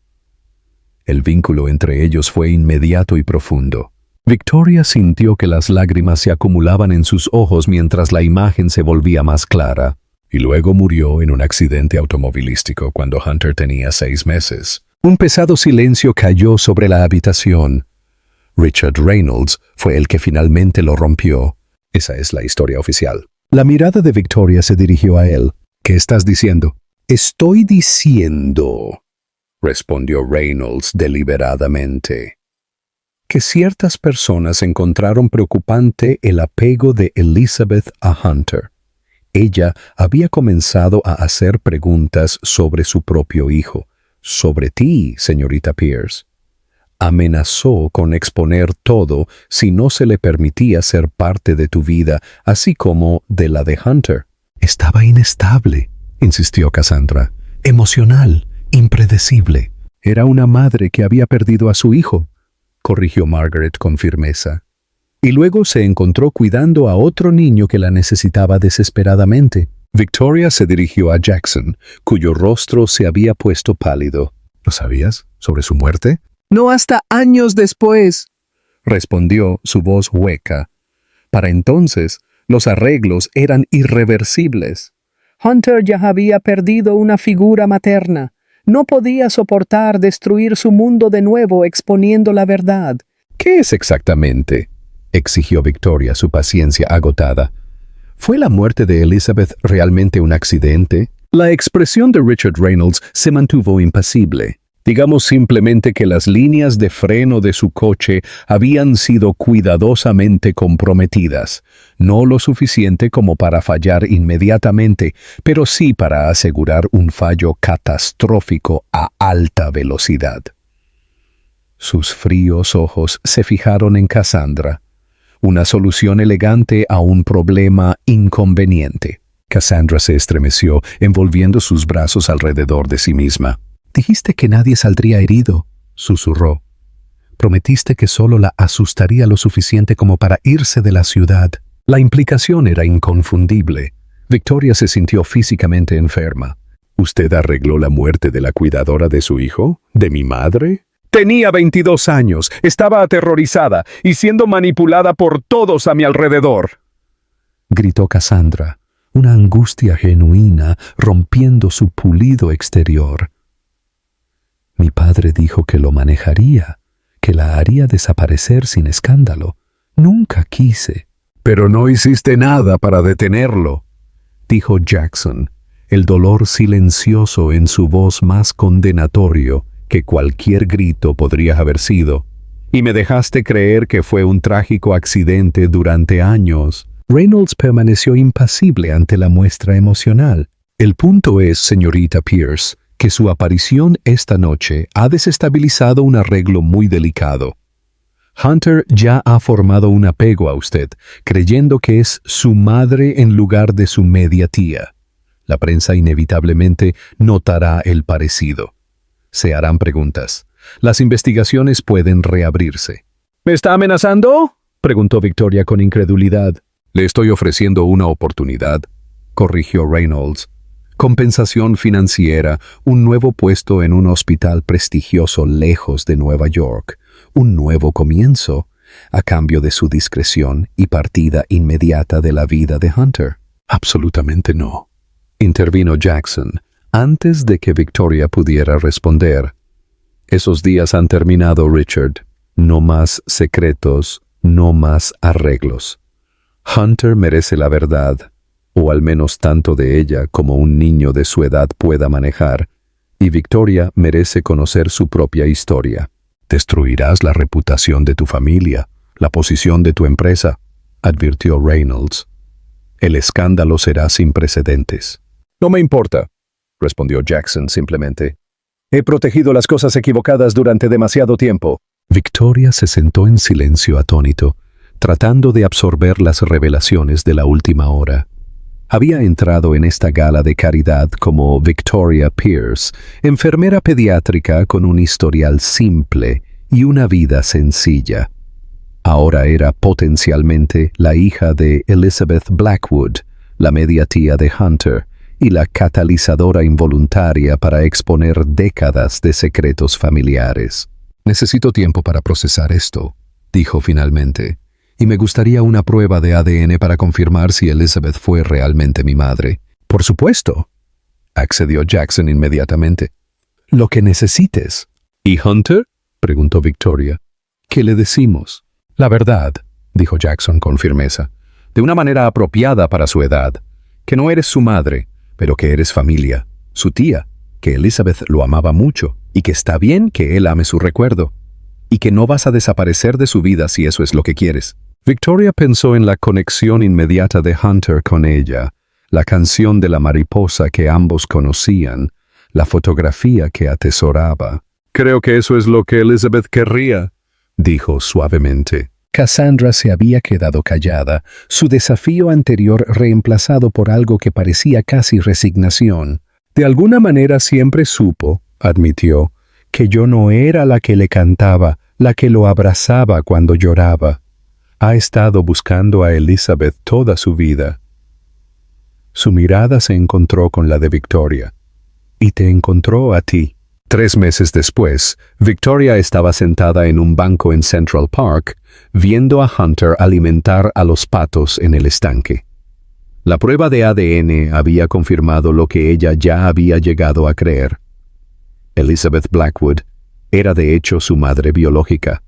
El vínculo entre ellos fue inmediato y profundo. Victoria sintió que las lágrimas se acumulaban en sus ojos mientras la imagen se volvía más clara, y luego murió en un accidente automovilístico cuando Hunter tenía 6 meses. Un pesado silencio cayó sobre la habitación. Richard Reynolds fue el que finalmente lo rompió. Esa es la historia oficial. La mirada de Victoria se dirigió a él. ¿Qué estás diciendo? Estoy diciendo, respondió Reynolds deliberadamente, que ciertas personas encontraron preocupante el apego de Elizabeth a Hunter. Ella había comenzado a hacer preguntas sobre su propio hijo, sobre ti, señorita Pierce. Amenazó con exponer todo si no se le permitía ser parte de tu vida, así como de la de Hunter. Estaba inestable, insistió Cassandra, emocional, impredecible. Era una madre que había perdido a su hijo, corrigió Margaret con firmeza. Y luego se encontró cuidando a otro niño que la necesitaba desesperadamente. Victoria se dirigió a Jackson, cuyo rostro se había puesto pálido. ¿Lo sabías sobre su muerte? No hasta años después, respondió su voz hueca. Para entonces, los arreglos eran irreversibles. Hunter ya había perdido una figura materna. No podía soportar destruir su mundo de nuevo exponiendo la verdad. ¿Qué es exactamente?, exigió Victoria, su paciencia agotada. ¿Fue la muerte de Elizabeth realmente un accidente? La expresión de Richard Reynolds se mantuvo impasible. Digamos simplemente que las líneas de freno de su coche habían sido cuidadosamente comprometidas, no lo suficiente como para fallar inmediatamente, pero sí para asegurar un fallo catastrófico a alta velocidad. Sus fríos ojos se fijaron en Cassandra, una solución elegante a un problema inconveniente. Cassandra se estremeció, envolviendo sus brazos alrededor de sí misma. «Dijiste que nadie saldría herido», susurró. «Prometiste que solo la asustaría lo suficiente como para irse de la ciudad». La implicación era inconfundible. Victoria se sintió físicamente enferma. «¿Usted arregló la muerte de la cuidadora de su hijo? ¿De mi madre?» «Tenía 22 años, estaba aterrorizada y siendo manipulada por todos a mi alrededor», gritó Cassandra, una angustia genuina rompiendo su pulido exterior. «Mi padre dijo que lo manejaría, que la haría desaparecer sin escándalo. Nunca quise». «Pero no hiciste nada para detenerlo», dijo Jackson, el dolor silencioso en su voz más condenatorio que cualquier grito podría haber sido. «Y me dejaste creer que fue un trágico accidente durante años». Reynolds permaneció impasible ante la muestra emocional. «El punto es, señorita Pierce, que su aparición esta noche ha desestabilizado un arreglo muy delicado. Hunter ya ha formado un apego a usted, creyendo que es su madre en lugar de su media tía. La prensa inevitablemente notará el parecido. Se harán preguntas. Las investigaciones pueden reabrirse». «¿Me está amenazando?», preguntó Victoria con incredulidad. «Le estoy ofreciendo una oportunidad», corrigió Reynolds. «Compensación financiera, un nuevo puesto en un hospital prestigioso lejos de Nueva York, un nuevo comienzo, a cambio de su discreción y partida inmediata de la vida de Hunter». «Absolutamente no», intervino Jackson, antes de que Victoria pudiera responder. «Esos días han terminado, Richard. No más secretos, no más arreglos. Hunter merece la verdad, o al menos tanto de ella como un niño de su edad pueda manejar, y Victoria merece conocer su propia historia». «Destruirás la reputación de tu familia, la posición de tu empresa», advirtió Reynolds. «El escándalo será sin precedentes». «No me importa», respondió Jackson simplemente. «He protegido las cosas equivocadas durante demasiado tiempo». Victoria se sentó en silencio atónito, tratando de absorber las revelaciones de la última hora. Había entrado en esta gala de caridad como Victoria Pierce, enfermera pediátrica con un historial simple y una vida sencilla. Ahora era potencialmente la hija de Elizabeth Blackwood, la media tía de Hunter, y la catalizadora involuntaria para exponer décadas de secretos familiares. «Necesito tiempo para procesar esto», dijo finalmente, «y me gustaría una prueba de ADN para confirmar si Elizabeth fue realmente mi madre». «Por supuesto», accedió Jackson inmediatamente. «Lo que necesites». «¿Y Hunter?», preguntó Victoria. «¿Qué le decimos?» «La verdad», dijo Jackson con firmeza, «de una manera apropiada para su edad, que no eres su madre, pero que eres familia, su tía, que Elizabeth lo amaba mucho, y que está bien que él ame su recuerdo, y que no vas a desaparecer de su vida si eso es lo que quieres». Victoria pensó en la conexión inmediata de Hunter con ella, la canción de la mariposa que ambos conocían, la fotografía que atesoraba. «Creo que eso es lo que Elizabeth querría», dijo suavemente. Cassandra se había quedado callada, su desafío anterior reemplazado por algo que parecía casi resignación. «De alguna manera siempre supo», admitió, «que yo no era la que le cantaba, la que lo abrazaba cuando lloraba. Ha estado buscando a Elizabeth toda su vida». Su mirada se encontró con la de Victoria. «Y te encontró a ti». 3 meses después, Victoria estaba sentada en un banco en Central Park, viendo a Hunter alimentar a los patos en el estanque. La prueba de ADN había confirmado lo que ella ya había llegado a creer. Elizabeth Blackwood era de hecho su madre biológica.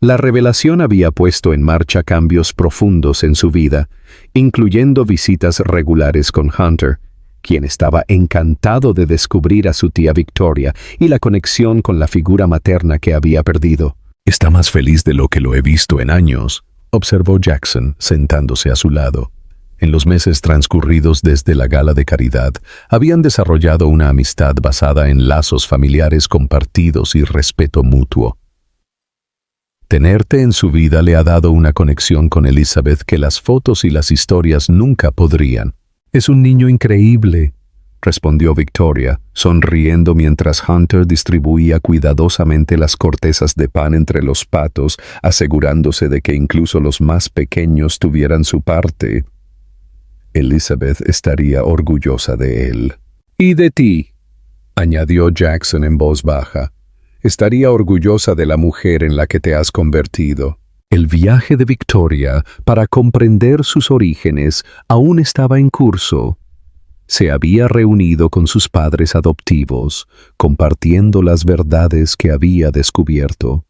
La revelación había puesto en marcha cambios profundos en su vida, incluyendo visitas regulares con Hunter, quien estaba encantado de descubrir a su tía Victoria y la conexión con la figura materna que había perdido. «Está más feliz de lo que lo he visto en años», observó Jackson, sentándose a su lado. En los meses transcurridos desde la gala de caridad, habían desarrollado una amistad basada en lazos familiares compartidos y respeto mutuo. Tenerte en su vida le ha dado una conexión con Elizabeth que las fotos y las historias nunca podrían. «Es un niño increíble», respondió Victoria, sonriendo mientras Hunter distribuía cuidadosamente las cortezas de pan entre los patos, asegurándose de que incluso los más pequeños tuvieran su parte. Elizabeth estaría orgullosa de él. «Y de ti», añadió Jackson en voz baja. «Estaría orgullosa de la mujer en la que te has convertido». El viaje de Victoria para comprender sus orígenes aún estaba en curso. Se había reunido con sus padres adoptivos, compartiendo las verdades que había descubierto.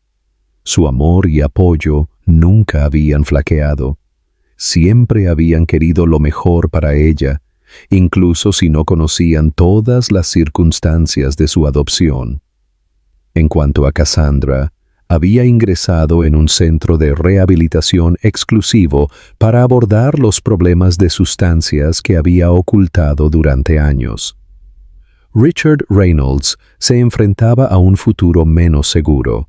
Su amor y apoyo nunca habían flaqueado. Siempre habían querido lo mejor para ella, incluso si no conocían todas las circunstancias de su adopción. En cuanto a Cassandra, había ingresado en un centro de rehabilitación exclusivo para abordar los problemas de sustancias que había ocultado durante años. Richard Reynolds se enfrentaba a un futuro menos seguro.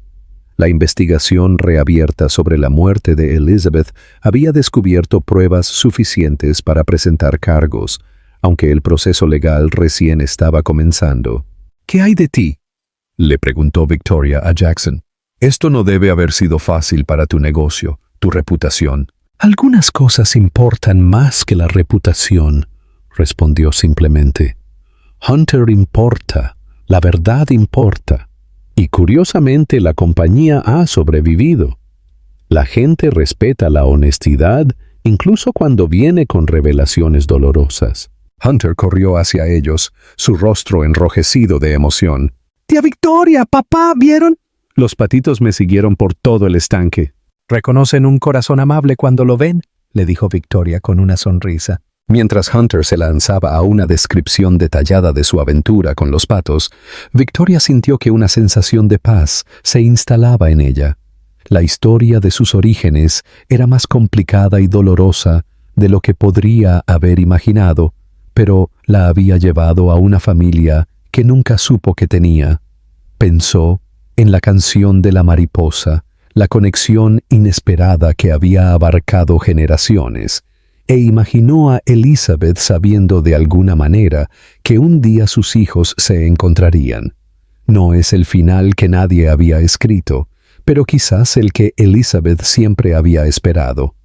La investigación reabierta sobre la muerte de Elizabeth había descubierto pruebas suficientes para presentar cargos, aunque el proceso legal recién estaba comenzando. «¿Qué hay de ti?», le preguntó Victoria a Jackson. «Esto no debe haber sido fácil para tu negocio, tu reputación». «Algunas cosas importan más que la reputación», respondió simplemente. «Hunter importa, la verdad importa, y curiosamente la compañía ha sobrevivido. La gente respeta la honestidad incluso cuando viene con revelaciones dolorosas». Hunter corrió hacia ellos, su rostro enrojecido de emoción. «¡Tía Victoria, papá, vieron!» Los patitos me siguieron por todo el estanque. «¿Reconocen un corazón amable cuando lo ven?», le dijo Victoria con una sonrisa. Mientras Hunter se lanzaba a una descripción detallada de su aventura con los patos, Victoria sintió que una sensación de paz se instalaba en ella. La historia de sus orígenes era más complicada y dolorosa de lo que podría haber imaginado, pero la había llevado a una familia que nunca supo que tenía. Pensó en la canción de la mariposa, la conexión inesperada que había abarcado generaciones, e imaginó a Elizabeth sabiendo de alguna manera que un día sus hijos se encontrarían. No es el final que nadie había escrito, pero quizás el que Elizabeth siempre había esperado.